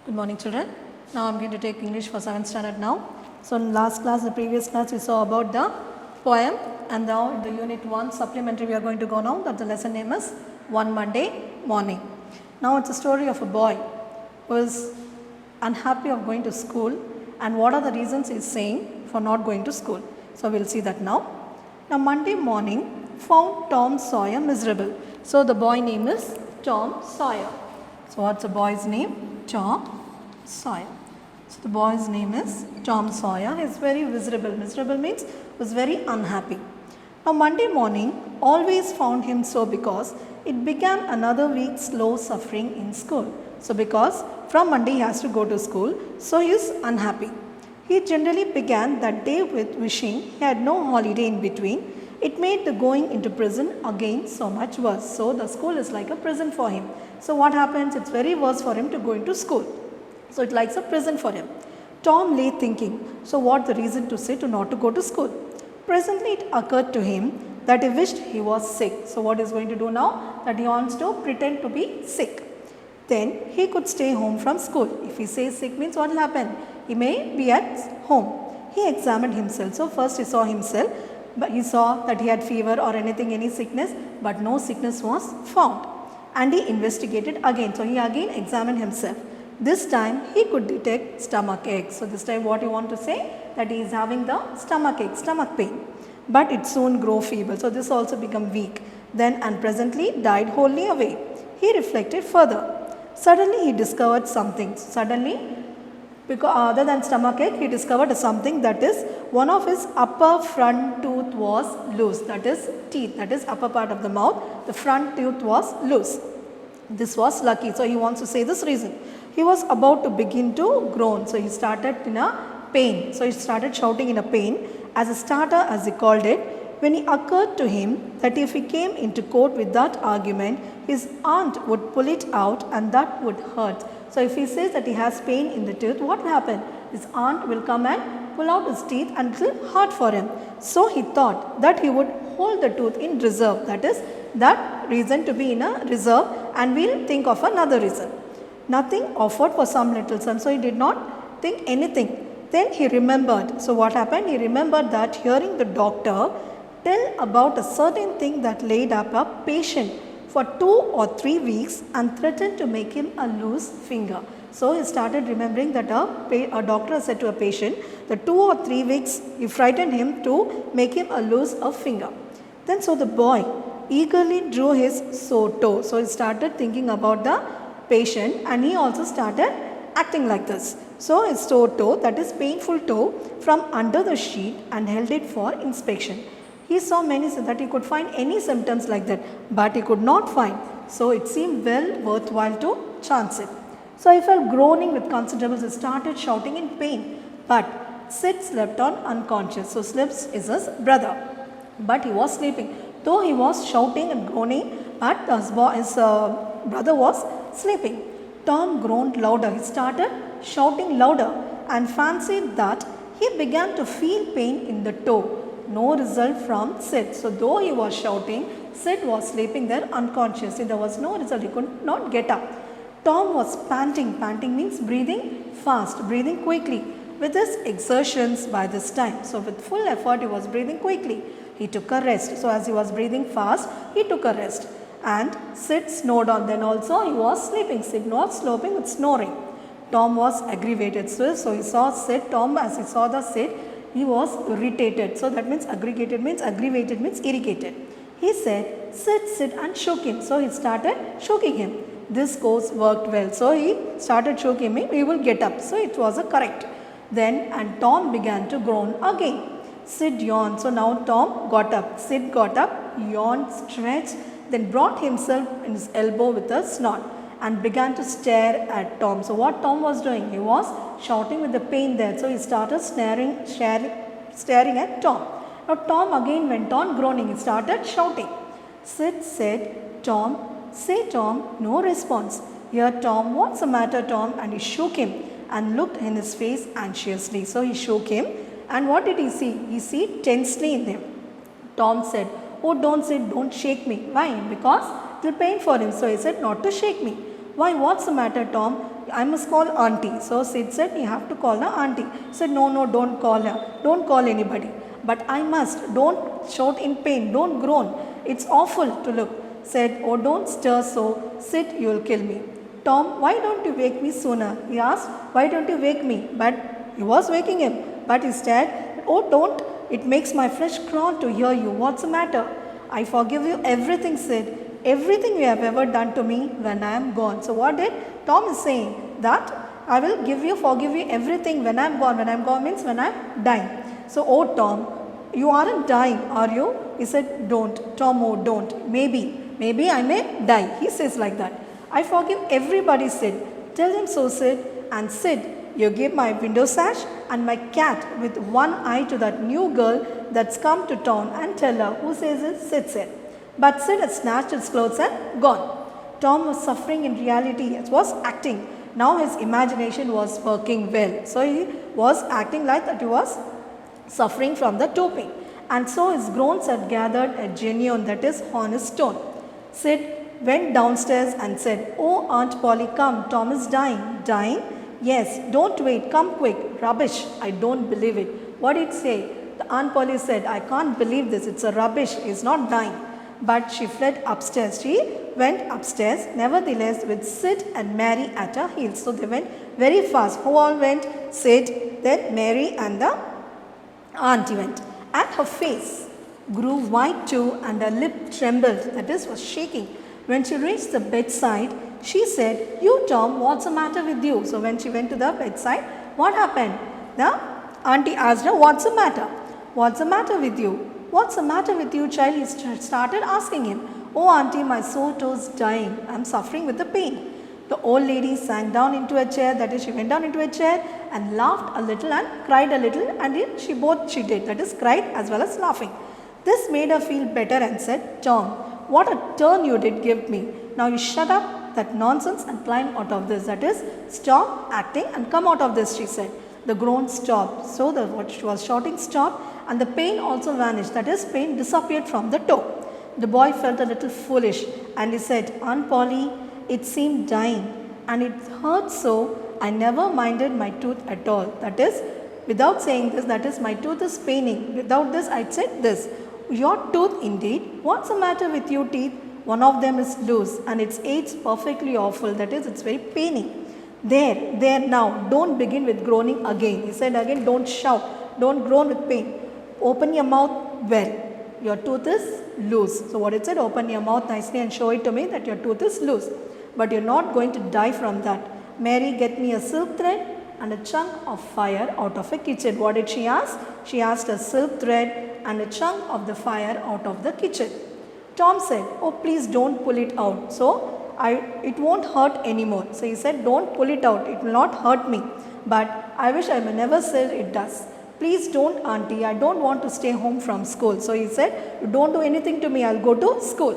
Good morning, children. Now I am going to take English for 7th standard now. So in the previous class we saw about the poem, and now in the unit 1 supplementary we are going to go now. That the lesson name is One Monday Morning. Now it's a story of a boy who is unhappy of going to school, and what are the reasons he is saying for not going to school. So we will see that now. Now Monday morning found Tom Sawyer miserable. So the boy name is Tom Sawyer. So what's the boy's name? Tom Sawyer. So the boy's name is Tom Sawyer. He is very miserable. Miserable means was very unhappy. Now Monday morning always found him so because it began another week's slow suffering in school. So because from Monday he has to go to school, so he is unhappy. He generally began that day with wishing he had no holiday in between. It made the going into prison again so much worse. So the school is like a prison for him. So what happens? It's very worse for him to go into school. So it likes a prison for him. Tom lay thinking, so what the reason to say to not to go to school? Presently it occurred to him that he wished he was sick. So what is going to do now? That he wants to pretend to be sick. Then he could stay home from school. If he says sick means what will happen? He may be at home. He examined himself. So first he saw himself, but he saw that he had fever or anything, any sickness, but no sickness was found. And he investigated again. So he again examined himself. This time he could detect stomach ache. So this time what you want to say? That he is having the stomach ache, stomach pain. But it soon grew feeble. So this also become weak. Then and presently died wholly away. He reflected further. Suddenly he discovered something. Suddenly, because other than stomach ache, he discovered something, that is one of his upper front tooth was loose. That is teeth, that is upper part of the mouth. The front tooth was loose. This was lucky. So he wants to say this reason. He was about to begin to groan. So he started in a pain. So he started shouting in a pain as a starter, as he called it, when it occurred to him that if he came into court with that argument, his aunt would pull it out and that would hurt. So if he says that he has pain in the tooth, what will happen? His aunt will come and pull out his teeth and it will hurt for him. So he thought that he would hold the tooth in reserve. That is that reason to be in a reserve, and we will think of another reason. Nothing offered for some little sum. So he did not think anything. Then he remembered. So what happened? He remembered that hearing the doctor tell about a certain thing that laid up a patient for 2 or 3 weeks and threatened to make him a loose finger. So he started remembering that a doctor said to a patient that 2 or 3 weeks he frightened him to make him a loose a finger. Then so the boy eagerly drew his sore toe. So he started thinking about the patient and he also started acting like this. So his sore toe, that is painful toe, from under the sheet and held it for inspection. He saw many that he could find any symptoms like that, but he could not find. So it seemed well worthwhile to chance it. So he felt groaning with considerable. He started shouting in pain. But Sid slept on unconscious. So Slips is his brother, but he was sleeping. Though he was shouting and groaning, but his brother was sleeping. Tom groaned louder. He started shouting louder and fancied that he began to feel pain in the toe. No result from Sid. So though he was shouting, Sid was sleeping there unconscious. There was no result. He could not get up. Tom was panting. Panting means breathing fast, breathing quickly. With his exertions by this time, so with full effort he was breathing quickly. He took a rest. So as he was breathing fast, he took a rest. And Sid snored on. Then also he was sleeping. Sid was sloping with snoring. Tom was aggravated. So he saw Sid. Tom, as he saw the Sid, he was irritated. So that means aggravated means irritated. He said, sit and shook him. So he started shoking him. This course worked well. So he started shoking him. He will get up. So it was a correct. Then and Tom began to groan again. Sid yawned. So now Tom got up. Sid got up, yawned, stretched, then brought himself in his elbow with a snort and began to stare at Tom. So what Tom was doing? He was shouting with the pain there. So he started staring at Tom. Now Tom again went on groaning. He started shouting. Sid said, Tom, say Tom, no response. Here Tom, what's the matter Tom? And he shook him and looked in his face anxiously. So he shook him, and what did he see? He see tensely in him. Tom said, oh don't shake me. Why? Because it will pain for him. So he said not to shake me. Why, what's the matter Tom? I must call auntie. So Sid said, you have to call her auntie. Said, no, no, don't call her. Don't call anybody. But I must. Don't shout in pain. Don't groan. It's awful to look. Said, oh, don't stir so. Sid, you'll kill me. Tom, why don't you wake me sooner? He asked, why don't you wake me? But he was waking him. But he said, oh, don't. It makes my flesh crawl to hear you. What's the matter? I forgive you everything, Sid. Everything you have ever done to me when I am gone. So what did Tom is saying? That I will forgive you everything when I am gone. When I am gone means when I am dying. So, oh Tom, you aren't dying, are you? He said, don't. Tom, oh, don't. Maybe I may die. He says like that. I forgive everybody, Sid. Tell him so, Sid. And Sid, you give my window sash and my cat with one eye to that new girl that's come to town and tell her. Who says it? Sid said. But Sid had snatched his clothes and gone. Tom was suffering in reality. It was acting. Now his imagination was working well. So he was acting like that he was suffering from the doping. And so his groans had gathered a genuine, that is honest tone. Sid went downstairs and said, oh Aunt Polly, come, Tom is dying. Dying? Yes, don't wait, come quick. Rubbish, I don't believe it. What did it say? The Aunt Polly said, I can't believe this, it's a rubbish, he's not dying. But she fled upstairs. She went upstairs, nevertheless, with Sid and Mary at her heels. So they went very fast. Who all went? Sid, then Mary and the auntie went. And her face grew white too and her lip trembled, that is, was shaking. When she reached the bedside, she said, you Tom, what's the matter with you? So when she went to the bedside, what happened? The auntie asked her, what's the matter? What's the matter with you? What's the matter with you, child? He started asking him. Oh auntie, my sore toes dying. I'm suffering with the pain. The old lady sank down into a chair, that is, she went down into a chair and laughed a little and cried a little, and she did, that is, cried as well as laughing. This made her feel better and said, Tom, what a turn you did give me. Now you shut up that nonsense and climb out of this, that is, stop acting and come out of this, she said. The groan stopped, so what she was shouting stopped, and the pain also vanished, that is, pain disappeared from the toe. The boy felt a little foolish and he said, Aunt Polly, it seemed dying and it hurt so I never minded my tooth at all. That is, without saying this, that is, my tooth is paining. Without this, I'd said this. Your tooth indeed? What's the matter with your teeth? One of them is loose and its aches perfectly awful. That is, it's very paining. There now, don't begin with groaning again. He said again, don't shout, don't groan with pain. Open your mouth well. Your tooth is loose. So what it said, open your mouth nicely and show it to me that your tooth is loose. But you're not going to die from that. Mary, get me a silk thread and a chunk of fire out of a kitchen. What did she ask? She asked a silk thread and a chunk of the fire out of the kitchen. Tom said, oh please don't pull it out. So it won't hurt anymore. So he said, don't pull it out. It will not hurt me. But I wish I never said it does. Please don't, auntie. I don't want to stay home from school. So he said, you don't do anything to me. I'll go to school.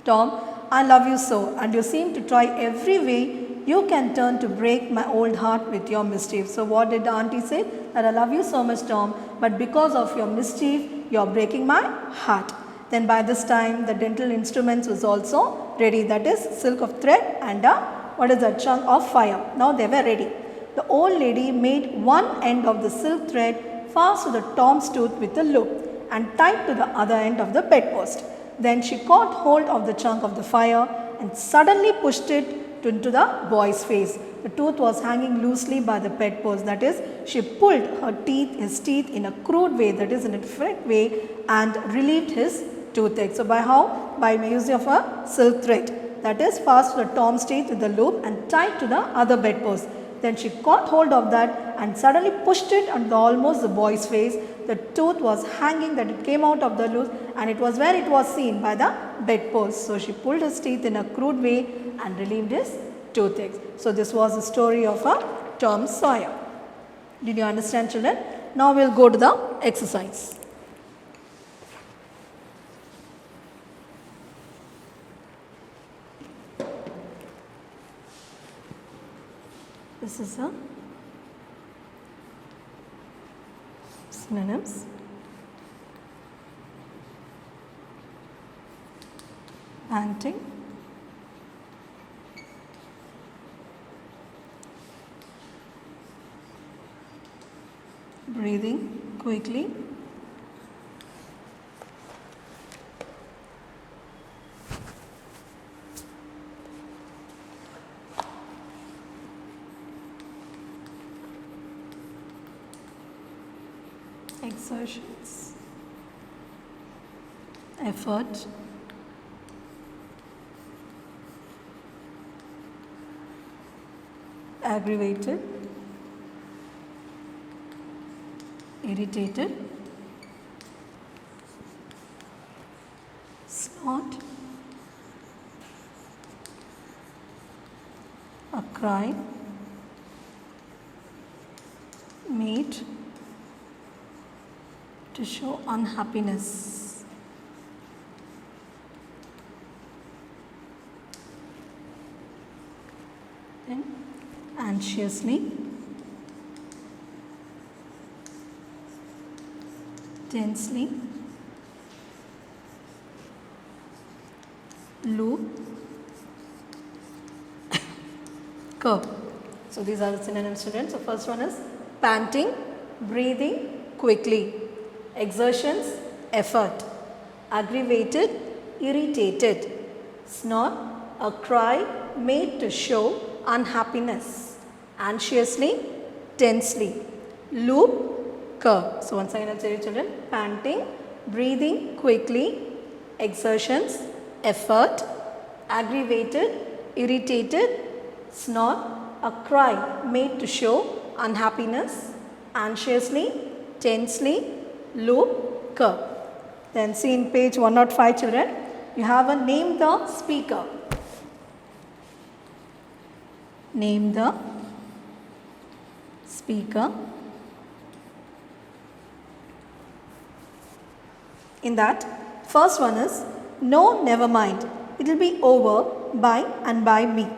Tom, I love you so, and you seem to try every way you can turn to break my old heart with your mischief. So what did the auntie say? That I love you so much, Tom, but because of your mischief, you are breaking my heart. Then by this time, the dental instruments was also ready. That is, silk of thread and a chunk of fire. Now they were ready. The old lady made one end of the silk thread fast to the Tom's tooth with a loop and tied to the other end of the bedpost. Then she caught hold of the chunk of the fire and suddenly pushed it into the boy's face. The tooth was hanging loosely by the bedpost. That is, she pulled his teeth in a crude way, that is, in a different way, and relieved his toothache. So by how? By use of a silk thread. That is, fast to the Tom's teeth with the loop and tied to the other bedpost. Then she caught hold of that and suddenly pushed it under almost the boy's face. The tooth was hanging, that it came out of the loose, and it was where it was seen by the bedpost. So she pulled his teeth in a crude way and relieved his toothache. So this was the story of Tom Sawyer. Did you understand, children? Now we will go to the exercise. This is a synonyms. Panting, breathing quickly, exertions, effort, aggravated, irritated, snort, a cry, made to show unhappiness. Then anxiously, tensely, loop, curve. So these are the synonyms, students. So first one is panting, breathing quickly, exertions, effort, aggravated, irritated, snort, a cry made to show unhappiness, anxiously, tensely, loop, curve. So once again I'll say it, children, panting, breathing quickly, exertions, effort, aggravated, irritated, snort, a cry made to show unhappiness, anxiously, tensely, loop, curve. Then see in page 105, children, you have a name the speaker. Name the speaker. In that, first one is no, never mind. It will be over by and by me.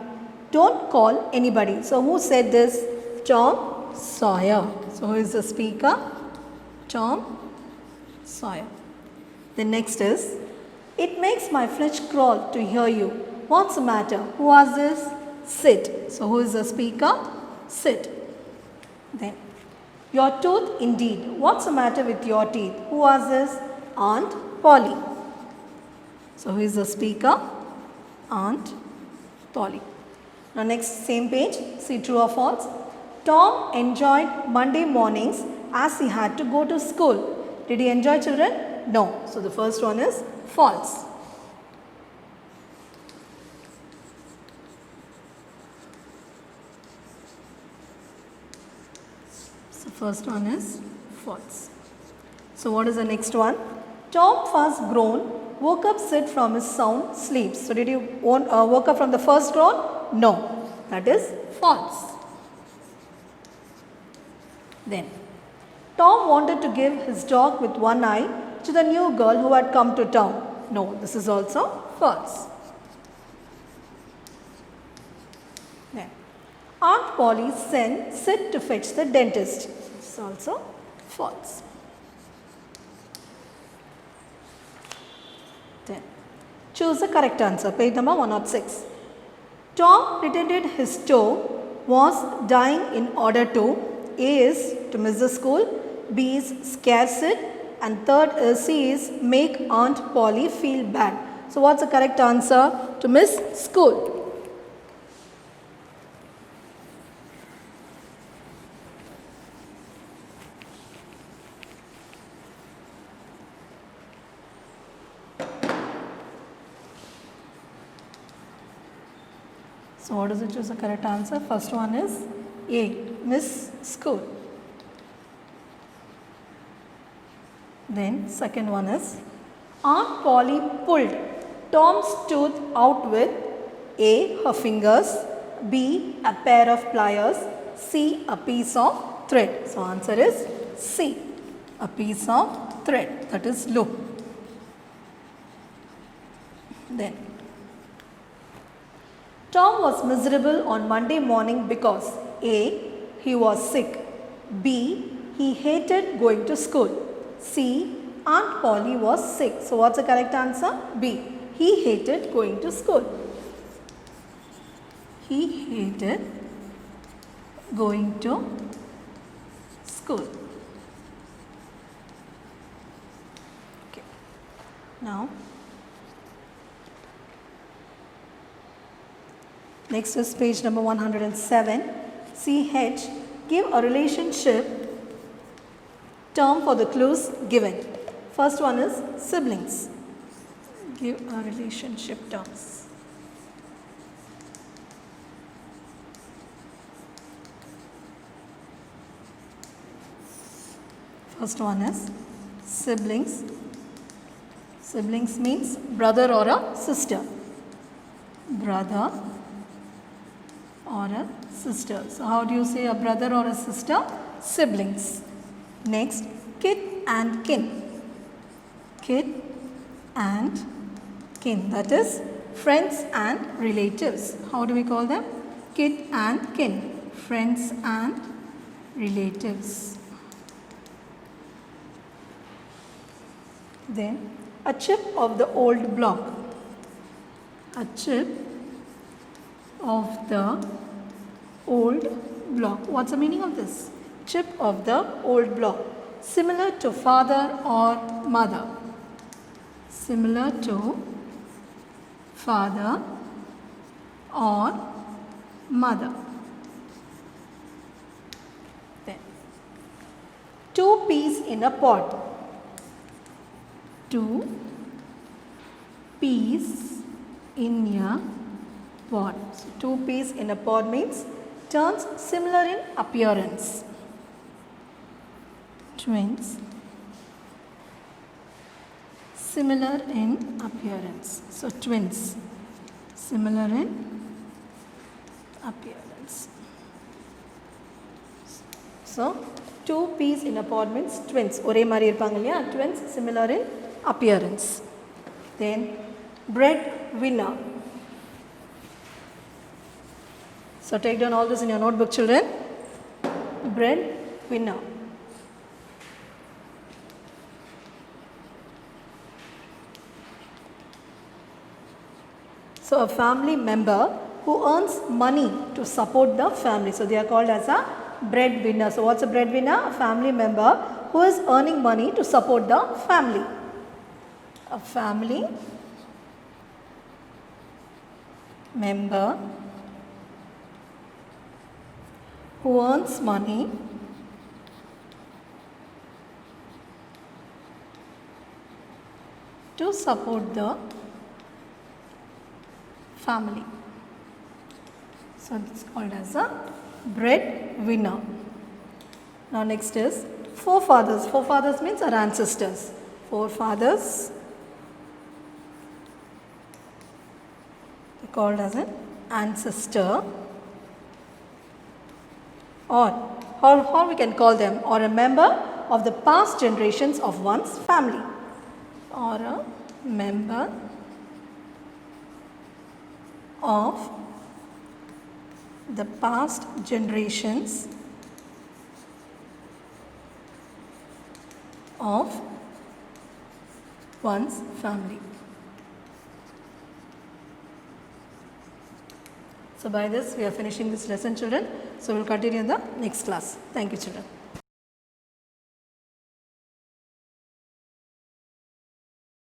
Don't call anybody. So who said this? Tom Sawyer. So who is the speaker? Tom Sawyer. The next is, it makes my flesh crawl to hear you. What's the matter? Who was this? Sid. So who is the speaker? Sid. Then, your tooth indeed. What's the matter with your teeth? Who was this? Aunt Polly. So who is the speaker? Aunt Polly. Now next, same page, see true or false. Tom enjoyed Monday mornings as he had to go to school. Did he enjoy, children? No. So the first one is false. So first one is false. So what is the next one? Tom first groan, woke up Sid from his sound sleep. So did he woke up from the first groan? No. That is false. Then, Tom wanted to give his dog with one eye to the new girl who had come to town. No, this is also false. Then, Aunt Polly sent Sid to fetch the dentist. This is also false. Then, choose the correct answer. Page number 106. Tom pretended his toe was dying in order to, A is to miss the school, B is scare Sid, and third is C is make Aunt Polly feel bad. So what's the correct answer? To miss school. So what is it? Choose the correct answer. First one is A, miss school. Then second one is Aunt Polly pulled Tom's tooth out with A, her fingers, B, a pair of pliers, C, a piece of thread. So answer is C, a piece of thread, that is loop. Then Tom was miserable on Monday morning because A, he was sick, B, he hated going to school, C, Aunt Polly was sick. So what's the correct answer? B, he hated going to school. He hated going to school. Now, next is page number 107. CH, give a relationship term for the clues given. First one is siblings. Give a relationship terms. First one is siblings. Siblings means brother or a sister. Brother or a sister. So how do you say a brother or a sister? Siblings. Next, kith and kin. Kith and kin. That is friends and relatives. How do we call them? Kith and kin. Friends and relatives. Then a chip of the old block. A chip of the old block. What's the meaning of this? Chip of the old block. Similar to father or mother. Similar to father or mother. Then 2 peas in a pod. 2 peas in a pod. So 2 peas in a pod means turns similar in appearance. Twins similar in appearance. So twins similar in appearance. So 2 peas in a pod means twins. Ore mari irupanga illaya, twins similar in appearance. Then breadwinner. So take down all this in your notebook, children. Breadwinner. So a family member who earns money to support the family. So they are called as a breadwinner. So what's a breadwinner? A family member who is earning money to support the family. A family member who earns money to support the family. So it's called as a breadwinner. Now next is forefathers. Forefathers means our ancestors. Forefathers called as an ancestor, or we can call them, or a member of the past generations of one's family, or a member of the past generations of one's family. So by this we are finishing this lesson, children. So we will continue in the next class. Thank you, children.